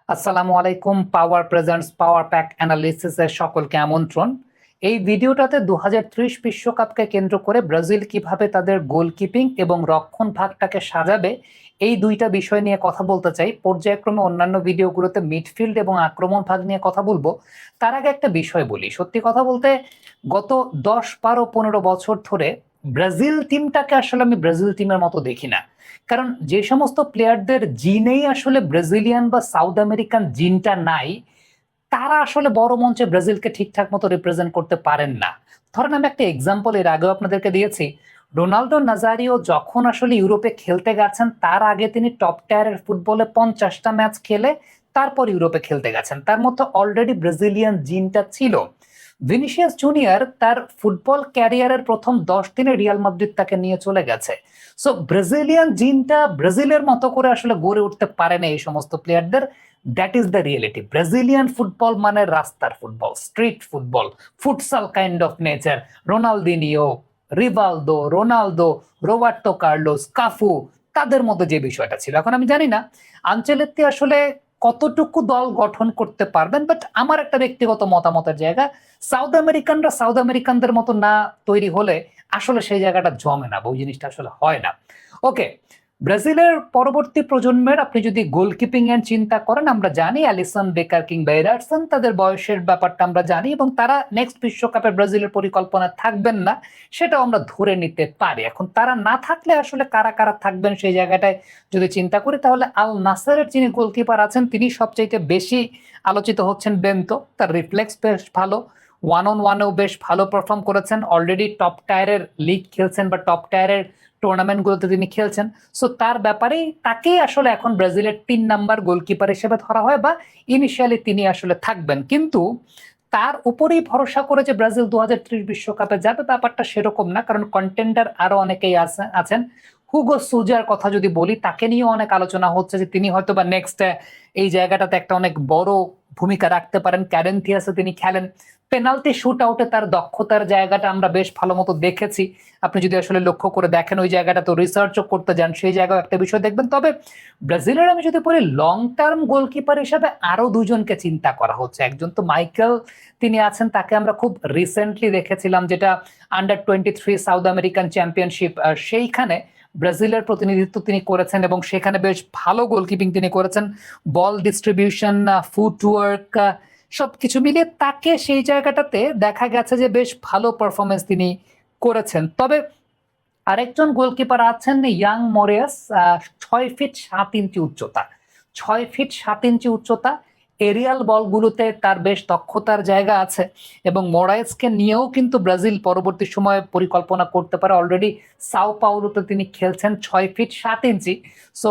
আসসালামু আলাইকুম। পাওয়ার presents power pack অ্যানালিসিসের সকলকে আমন্ত্রণ। এই ভিডিওটাতে ২০৩০ বিশ্বকাপকে কেন্দ্র করে ব্রাজিল কিভাবে তাদের গোলকিপিং এবং রক্ষণ ভাগটাকে সাজাবে, এই দুইটা বিষয় নিয়ে কথা বলতে চাই। পর্যায়ক্রমে অন্যান্য ভিডিওগুলোতে মিডফিল্ড এবং আক্রমণ ভাগ নিয়ে কথা বলবো। তার আগে একটা বিষয় বলি, সত্যি কথা বলতে গত ১০, ১২, ১৫ বছর ধরে ব্রাজিল টিমটাকে আসলে আমি ব্রাজিল টিমের মতো দেখি না। কারণ যে সমস্ত প্লেয়ারদের জিনেই আসলে ব্রাজিলিয়ান বা সাউথ আমেরিকান জিনটা নাই, তারা আসলে বড় মঞ্চে ব্রাজিলকে ঠিকঠাক মতো রিপ্রেজেন্ট করতে পারেন না। ধরেন আমি একটা এক্সাম্পল এর আগেও আপনাদেরকে দিয়েছি। রোনালদো নাজারিও যখন আসলে ইউরোপে খেলতে গেছেন, তার আগে তিনি টপ টায়ারের ফুটবলে 50টা ম্যাচ খেলে তারপর ইউরোপে খেলতে গেছেন। তার মধ্যে অলরেডি ব্রাজিলিয়ান জিনটা ছিল। ভিনিসিয়াস জুনিয়র তার ফুটবল ক্যারিয়ারের প্রথম 10 দিনে রিয়াল মাদ্রিদ তাকে নিয়ে চলে গেছে। সো ব্রাজিলিয়ান জিনটা ব্রাজিলের মতো করে আসলে গড়ে উঠতে পারে না এই সমস্ত প্লেয়ারদের। That is the reality. Brazilian football মানে রাস্তার football, street football, futsal kind of nature. Ronaldinho, Rivaldo, Ronaldo, Roberto Carlos, Cafu, তাদের মধ্যে যে বিষয়টা ছিল। এখন আমি জানি না আনচেলত্তি আসলে কতটুকু দল গঠন করতে পারবেন, বাট আমার একটা ব্যক্তিগত মতামতের জায়গা, সাউথ আমেরিকানরা সাউথ আমেরিকানদের মতো না তৈরি হলে আসলে সেই জায়গাটা জমে না, ওই জিনিসটা আসলে হয় না। ওকে, ব্রাজিলের পরবর্তী প্রজন্মের আপনি যদি গোলকিপিং এর চিন্তা করেন, আমরা জানি অ্যালিসন, বেকার কিংবা এডারসন, তাদের বয়সের ব্যাপারটা আমরা জানি এবং তারা নেক্সট বিশ্বকাপে ব্রাজিলের পরিকল্পনা থাকবেন না, সেটাও আমরা ধরে নিতে পারি। এখন তারা না থাকলে আসলে কারা কারা থাকবেন সেই জায়গাটায় যদি চিন্তা করি, তাহলে আল নাসেরের যিনি গোলকিপার আছেন তিনি সবচাইতে বেশি আলোচিত হচ্ছেন। বেনতো, তার রিফ্লেক্স বেশ ভালো, ওয়ান অন ওয়ানেও বেশ ভালো পারফর্ম করেছেন, অলরেডি টপ টায়ারের লিগ খেলছেন বা টপ টায়ারের টুর্নামেন্টগুলোতে তিনি খেলছেন। সো তার ব্যাপারেই তাকেই আসলে এখন ব্রাজিলের 3 নাম্বার গোলকিপার হিসেবে ধরা হয়, বা ইনিশিয়ালি তিনি আসলে থাকবেন। কিন্তু তার উপরেই ভরসা করে যে ব্রাজিল 2030 বিশ্বকাপে যাবে, ব্যাপারটা সেরকম না, কারণ কন্টেন্ডার আরো অনেকেই আছেন। হুগো সুজার কথা যদি বলি, তাকে নিয়েও অনেক আলোচনা হচ্ছে যে তিনি হয়তো বা নেক্সট এই জায়গাটাতে একটা অনেক বড় ভূমিকা রাখতে পারেন। ক্যারেন্থিয়াসে তিনি খেলেন, পেনাল্টি শুট আউটে তার দক্ষতার জায়গাটা আমরা বেশ ভালো মতো দেখেছি। আপনি যদি আসলে লক্ষ্য করে দেখেন ওই জায়গাটা, তো রিসার্চও করতে যান, সেই জায়গায় একটা বিষয় দেখবেন। তবে ব্রাজিলের আমি যদি বলি লং টার্ম গোলকিপার হিসাবে আরো দুজনকে চিন্তা করা হচ্ছে। একজন তো মাইকেল, তিনি আছেন, তাকে আমরা খুব রিসেন্টলি দেখেছিলাম, যেটা আন্ডার 23 সাউথ আমেরিকান চ্যাম্পিয়নশিপ, সেইখানে ব্রাজিলের প্রতিনিধিত্ব তিনি করেছেন এবং সেখানে বেশ ভালো গোলকিপিং তিনি করেছেন। বল ডিস্ট্রিবিউশন, ফুটওয়ার্ক, সবকিছু মিলিয়ে তাকে সেই জায়গাটাতে দেখা গেছে যে বেশ ভালো পারফরমেন্স তিনি করেছেন। তবে আরেকজন গোলকিপার আছেন ইয়াং মরিয়াস, 6 ফিট 7 ইঞ্চি উচ্চতা, 6 ফিট 7 ইঞ্চি উচ্চতা। এরিয়াল বলগুলোতে তার বেশ দক্ষতার জায়গা আছে এবং মোরায়েসকে নিয়েও কিন্তু ব্রাজিল পরবর্তী সময়ে পরিকল্পনা করতে পারে। অলরেডি সাও পাউলোতে তিনি খেলছেন 6 ফিট 7 ইঞ্চি। সো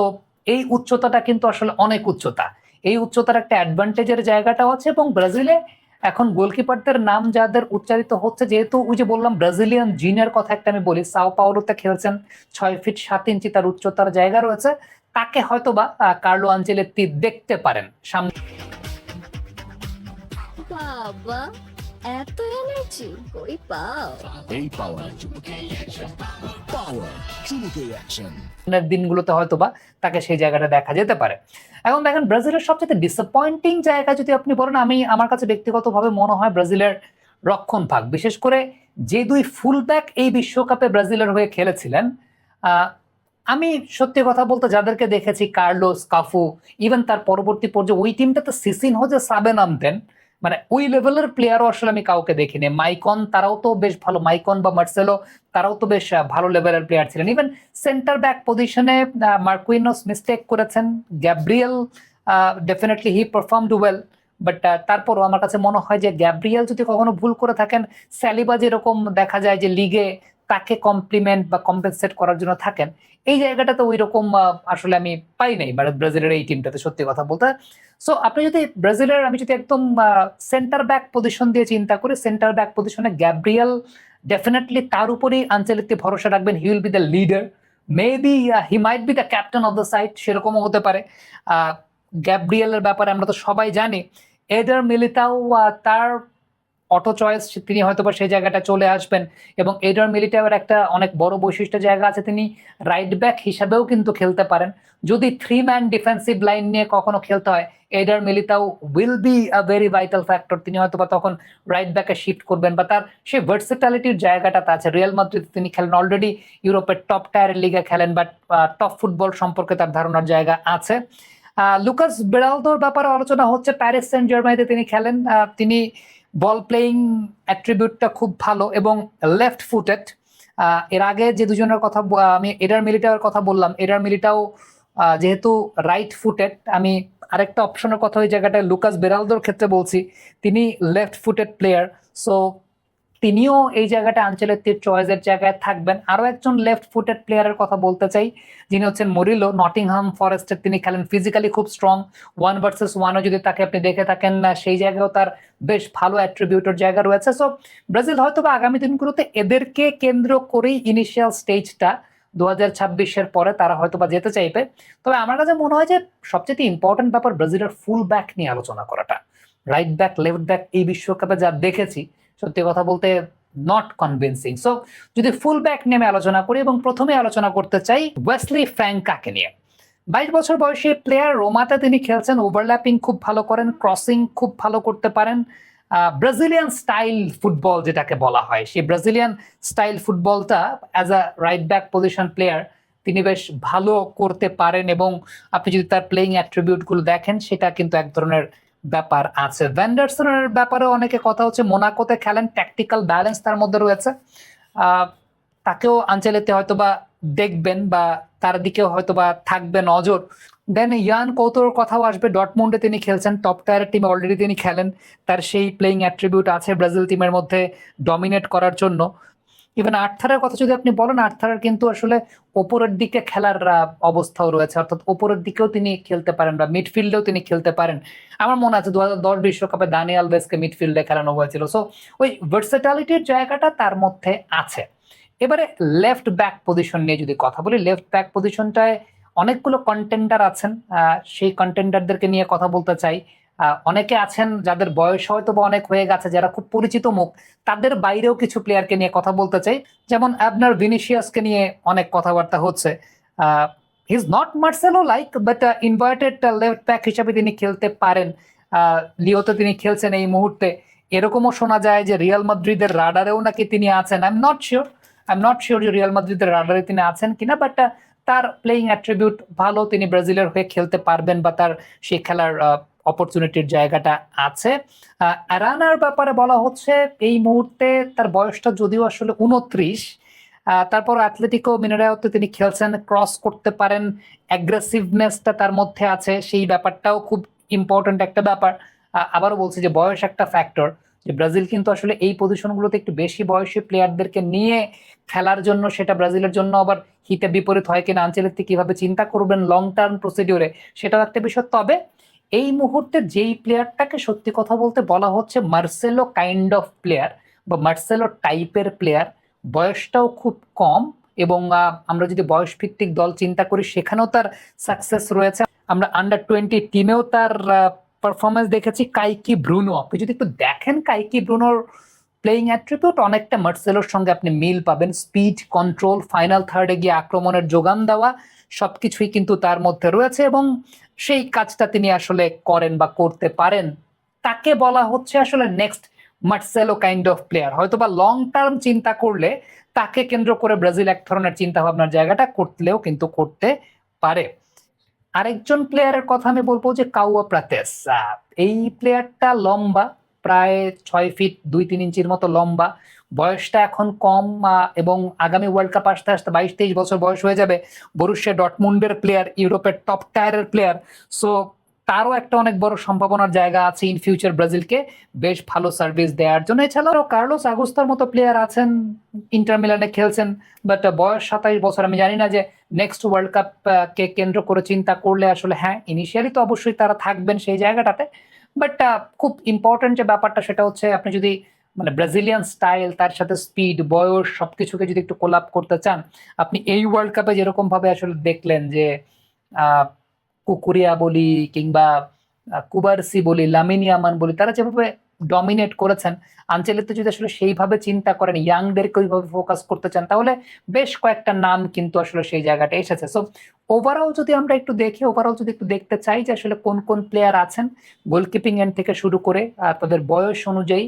এই উচ্চতাটা কিন্তু আসলে অনেক উচ্চতা। এই উচ্চতার একটা অ্যাডভান্টেজের জায়গাটাও আছে এবং ব্রাজিলে এখন গোলকিপারদের নাম যাদের উচ্চারিত হচ্ছে, যেহেতু ওই যে বললাম ব্রাজিলিয়ান জিনের কথা একটা আমি বলি, সাও পাওলোতে খেলছেন, 6 ফিট 7 ইঞ্চি তার উচ্চতার জায়গা রয়েছে, তাকে হয়তোবা কার্লো আনচেলত্তি দেখতে পারেন সামনে। বাবা, এত এনার্জি কই পাও? এই পাওয়ার পাওয়ার চুমুকে অ্যাকশন সামনের দিনগুলোতে হয়তোবা তাকে সেই জায়গাটা দেখা যেতে পারে। এখন দেখেন ব্রাজিলের সবচেয়ে ডিসঅ্যাপয়েন্টিং জায়গা যদি আপনি বলেন, আমার কাছে ব্যক্তিগতভাবে মনে হয় ব্রাজিলের রক্ষণ ভাগ, বিশেষ করে যে দুই ফুলব্যাক এই বিশ্বকাপে ব্রাজিলের হয়ে খেলেছিলেন। আমি সত্যি কথা বলতে যাদেরকে দেখেছি, কার্লোস, কাফু, ইভেন তার পরবর্তী পর্যায়ে ওই টিমটাতে সিসিনহো যে সাবে নামতেন, মানে ওই লেভেলের প্লেয়ারও আসলে আমি কাউকে দেখিনি। মাইকন, তারাও তো বেশ ভালো, মাইকন বা মার্সেলো, তারাও তো বেশ ভালো লেভেলের প্লেয়ার ছিলেন। ইভেন সেন্টার ব্যাক পজিশনে মার্কুইনোস মিস্টেক করেছেন, Gabriel definitely he performed well, but তারপরও আমার কাছে মনে হয় যে গ্যাব্রিয়েল যদি কখনো ভুল করে থাকেন, স্যালিবা যেরকম দেখা যায় যে লিগে তাকে কমপ্লিমেন্ট বা কম্পেনসেট করার জন্য থাকেন, এই জায়গাটাতে ওই রকম আসলে আমি পাই নাই ব্রাজিলের এই টিমটাতে, সত্যি কথা বলতে। সো আপনি যদি ব্রাজিলের, আমি যদি একদম সেন্টার ব্যাক পজিশন দিয়ে চিন্তা করি, সেন্টার ব্যাক পজিশনে গ্যাব্রিয়েল ডেফিনেটলি, তার উপরেই আনচেলত্তি ভরসা রাখবেন। He will be the leader, maybe he might be the captain of the side, সেরকমও হতে পারে। গ্যাব্রিয়েলের ব্যাপারে আমরা তো সবাই জানি। এডার মিলিতাও তার অটো চয়েস, তিনি হয়তো বা সেই জায়গাটা চলে আসবেন। এবং এডার মিলিটাওয়ের একটা অনেক বড় বৈশিষ্ট্য জায়গা আছে, তিনি রাইট ব্যাক হিসাবেও কিন্তু খেলতে পারেন। যদি 3-ম্যান ডিফেন্সিভ লাইন নিয়ে কখনো খেলতে হয়, Eder Militao will be a very vital factor. তিনি হয়তো বা তখন রাইট ব্যাকে শিফট করবেন, বা তার সেই ভার্সেটালিটির জায়গাটাতে আছে। রিয়াল মাদ্রিদ তিনি খেলেন, অলরেডি ইউরোপের টপ টায়ারের লিগে খেলেন, বাট টপ ফুটবল সম্পর্কে তার ধারণার জায়গা আছে। লুকাস বেরালদোর ব্যাপারে আলোচনা হচ্ছে, প্যারিস সেন্ট জার্মানিতে তিনি খেলেন। তিনি বল প্লেয়িং অ্যাট্রিবিউটটা খুব ভালো এবং লেফট ফুটেড। এর আগে যে দুজনের কথা আমি এডার মিলিটাওয়ের কথা বললাম, এডার মিলিটাও যেহেতু রাইট ফুটেড, আমি আরেকটা অপশনের কথা ওই জায়গাটায় লুকাস বেরালদোর ক্ষেত্রে বলছি, তিনি লেফট ফুটেড প্লেয়ার। সো তিনিও এই জায়গাটা আনচেলত্তির চয়েসের জায়গায় থাকবেন। আরো একজন লেফট ফুটেড প্লেয়ারের কথা বলতে চাই, যিনি হচ্ছেন মরিলো, নটিংহাম ফরেস্টের তিনি খেলেন। ফিজিক্যালি খুব স্ট্রং, 1 ভার্সেস 1 যদি তাকে আপনি দেখে থাকেন, সেই জায়গায়ও তার বেশ ভালো অ্যাট্রিবিউটের জায়গা রয়েছে। সো ব্রাজিল হয়তো বা আগামী দিনগুলোতে এদেরকে কেন্দ্র করেই ইনিশিয়াল স্টেজটা 2026-এর পরে তারা হয়তো বা যেতে চাইবে। তবে আমার কাছে মনে হয় যে সবচেয়ে ইম্পর্টেন্ট ব্যাপার ব্রাজিলের ফুল ব্যাক নিয়ে আলোচনা করাটা। রাইট ব্যাক, লেফট ব্যাক এই বিশ্বকাপে যা দেখেছি, সত্যি কথা বলতে নট কনভিন্সিং। সো যদি ফুল ব্যাক নিয়ে আলোচনা করি, এবং প্রথমে আলোচনা করতে চাই ওয়েসলি ফ্র্যাঙ্কাকে নিয়ে। 22 বছর বয়সী প্লেয়ার, রোমাতে তিনি খেলছেন, ওভারল্যাপিং খুব ভালো করেন, ক্রসিং খুব ভালো করতে পারেন। ব্রাজিলিয়ান স্টাইল ফুটবল যেটাকে বলা হয়, সেই ব্রাজিলিয়ান স্টাইল ফুটবলটা as a right back position player তিনি বেশ ভালো করতে পারেন। এবং আপনি যদি তার প্লেইং অ্যাট্রিবিউটগুলো দেখেন, সেটা কিন্তু এক ধরনের ব্যাপার আছে। ভ্যান্ডারসনের ব্যাপারে অনেকে কথা হচ্ছে, মোনাকোতে খেলেন, ট্যাকটিক্যাল ব্যালেন্স তার মধ্যে রয়েছে। তাকেও আঞ্চলিতে হয়তোবা দেখবেন, বা তার দিকেও হয়তোবা থাকবে নজর। দেন ইয়ান কৌতোর কথাও আসবে, ডটমুন্ডে তিনি খেলছেন, টপ টায়ারের টিমে অলরেডি তিনি খেলেন। তার সেই প্লেইং অ্যাট্রিবিউট আছে ব্রাজিল টিমের মধ্যে ডমিনেট করার জন্য। ইভেন আর্থারের কথা যদি আপনি বলেন, আর্থারের কিন্তু আসলে ওপরের দিকে খেলার অবস্থাও রয়েছে, অর্থাৎ ওপরের দিকেও তিনি খেলতে পারেন, বা মিডফিল্ডেও তিনি খেলতে পারেন। আমার মনে আছে 2010 বিশ্বকাপে দানি আলভেজকে মিডফিল্ডে খেলানো হয়েছিল। সো ওই ভার্সেটালিটির জায়গাটা তার মধ্যে আছে। এবারে লেফট ব্যাক পজিশন নিয়ে যদি কথা বলি, লেফট ব্যাক পজিশনটায় অনেকগুলো কন্টেন্ডার আছেন। সেই কন্টেন্ডারদেরকে নিয়ে কথা বলতে চাই। অনেকে আছেন যাদের বয়স হয়তো বা অনেক হয়ে গেছে, যারা খুব পরিচিত মুখ, তাদের বাইরেও কিছু প্লেয়ারকে নিয়ে কথা বলতে চাই। যেমন অ্যাবনার ভিনিসিয়াসকে নিয়ে অনেক কথাবার্তা হচ্ছে। He is not Marcelo like, but inverted left back হিসাবে তিনি খেলতে পারেন। লিওতে তিনি খেলছেন এই মুহূর্তে। এরকমও শোনা যায় যে রিয়াল মাদ্রিদের রাডারেও নাকি তিনি আছেন। আই এম নট শিওর যে রিয়াল মাদ্রিদের রাডারে তিনি আছেন কিনা, বাট তার প্লেইং অ্যাট্রিবিউট ভালো, তিনি ব্রাজিলের হয়ে খেলতে পারবেন, বা তার সেই খেলার অপরচুনিটির জায়গাটা আছে। আরানার ব্যাপারে বলা হচ্ছে, এই মুহূর্তে তার বয়সটা যদিও আসলে 29, তারপর অ্যাথলেটিকো মিনেরাওতে তিনি খেলছেন, ক্রস করতে পারেন, অ্যাগ্রেসিভনেসটা তার মধ্যে আছে, সেই ব্যাপারটাও খুব ইম্পর্টেন্ট একটা ব্যাপার। আবারও বলছি যে বয়স একটা ফ্যাক্টর, যে ব্রাজিল কিন্তু আসলে এই পজিশনগুলোতে একটু বেশি বয়সী প্লেয়ারদেরকে নিয়ে খেলার জন্য, সেটা ব্রাজিলের জন্য আবার হিতে বিপরীত হয় কিনা, আনচেলত্তি কিভাবে চিন্তা করবেন লং টার্ম প্রসিডিওরে, সেটাও একটা বিষয়। তবে এই মুহূর্তে যেই প্লেয়ারটাকে সত্যি কথা বলতে বলা হচ্ছে মার্সেলো কাইন্ড অফ প্লেয়ার, বা মার্সেলো টাইপের প্লেয়ার, বয়সটাও খুব কম, এবং আমরা যদি বয়স ভিত্তিক দল চিন্তা করি, সেখানেও তার সাকসেস রয়েছে। আমরা আন্ডার-20 টিমেও তার পারফরমেন্স দেখেছি। কাইকি ব্রুনো, আপনি যদি একটু দেখেন কাইকি ব্রুনোর প্লেইং অ্যাট্রিবিউট, অনেকটা মার্সেলোর সঙ্গে আপনি মিল পাবেন। স্পিড, কন্ট্রোল, ফাইনাল থার্ডে গিয়ে আক্রমণের যোগান দেওয়া, সবকিছুই কিন্তু তার মধ্যে রয়েছে, এবং সেই কাজটা তিনি আসলে করেন বা করতে পারেন। তাকে বলা হচ্ছে আসলে next Marcelo kind of player. হয়তোবা লং টার্ম চিন্তা করলে তাকে কেন্দ্র করে ব্রাজিল এক ধরনের চিন্তা ভাবনার জায়গাটা করলেও কিন্তু করতে পারে। আরেকজন প্লেয়ারের কথা আমি বলবো যে কাউয়া প্রাতেস। এই প্লেয়ারটা লম্বা, প্রায় 6 ফিট 2-3 ইঞ্চির মতো লম্বা। বয়সটা এখন কম, এবং আগামী ওয়ার্ল্ড কাপ আসতে আসতে 22-23 বছর বয়স হয়ে যাবে। বরুশিয়া ডর্টমুন্ডের প্লেয়ার, ইউরোপের টপ টায়ারের প্লেয়ার। সো তারও একটা অনেক বড় সম্ভাবনার জায়গা আছে ইন ফিউচার ব্রাজিলকে বেশ ভালো সার্ভিস দেওয়ার জন্য। এছাড়াও কার্লোস আগুস্তার মতো প্লেয়ার আছেন, ইন্টার মিলানে খেলছেন, বাট বয়স 27 বছর। আমি জানি না যে নেক্সট ওয়ার্ল্ড কাপ কে কেন্দ্র করে চিন্তা করলে আসলে, হ্যাঁ ইনিশিয়ালি তো অবশ্যই তারা থাকবেন সেই জায়গাটাতে, বাট খুব ইম্পর্টেন্ট যে ব্যাপারটা সেটা হচ্ছে, আপনি যদি মানে ব্রাজিলিয়ান স্টাইল, তার সাথে স্পিড, বয়স সবকিছুকে যদি একটু কোলাপ করতে চান, আপনি এই ওয়ার্ল্ড কাপে যেরকম ভাবে আসলে দেখলেন যে কুকুরিয়া বলি, কিংবা কুবারসি বলি, লামিন ইয়ামান বলি, তারা যেভাবে ডমিনেট করেছেন, আনচেলত্তি যদি আসলে সেইভাবে চিন্তা করেন, ইয়াংদেরকে ওইভাবে ফোকাস করতে চান, তাহলে বেশ কয়েকটা নাম কিন্তু আসলে সেই জায়গাটা এসেছে। সো ওভারঅল যদি আমরা একটু দেখি, ওভারঅল যদি একটু দেখতে চাই যে আসলে কোন কোন প্লেয়ার আছেন গোলকিপিং এন্ড থেকে শুরু করে তাদের বয়স অনুযায়ী,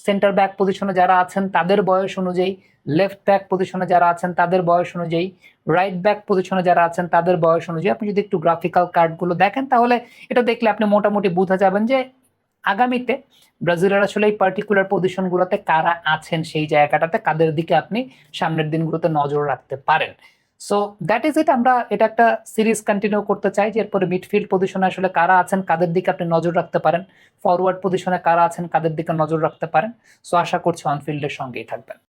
সেন্টার ব্যাক পজিশনে যারা আছেন তাদের বয়স অনুযায়ী, লেফট ব্যাক পজিশনে যারা আছেন তাদের বয়স অনুযায়ী, রাইট ব্যাক পজিশনে যারা আছেন তাদের বয়স অনুযায়ী আপনি যদি একটু গ্রাফিক্যাল কার্ডগুলো দেখেন, তাহলে এটা দেখলে আপনি মোটামুটি বোঝা যাবেন যে আগামীতে ব্রাজিলের আসলে এই পার্টিকুলার পজিশনগুলোতে কারা আছেন, সেই জায়গাটাতে কাদের দিকে আপনি সামনের দিনগুলোতে নজর রাখতে পারেন। So that is it. আমরা এটা একটা সিরিজ কন্টিনিউ করতে চাই যে এরপরে মিডফিল্ড পজিশনে আসলে কারা আছেন, কাদের দিকে আপনি নজর রাখতে পারেন, ফরওয়ার্ড পজিশনে কারা আছেন, কাদের দিকে নজর রাখতে পারেন। সো আশা করছি অনফিল্ডের সঙ্গেই থাকবেন।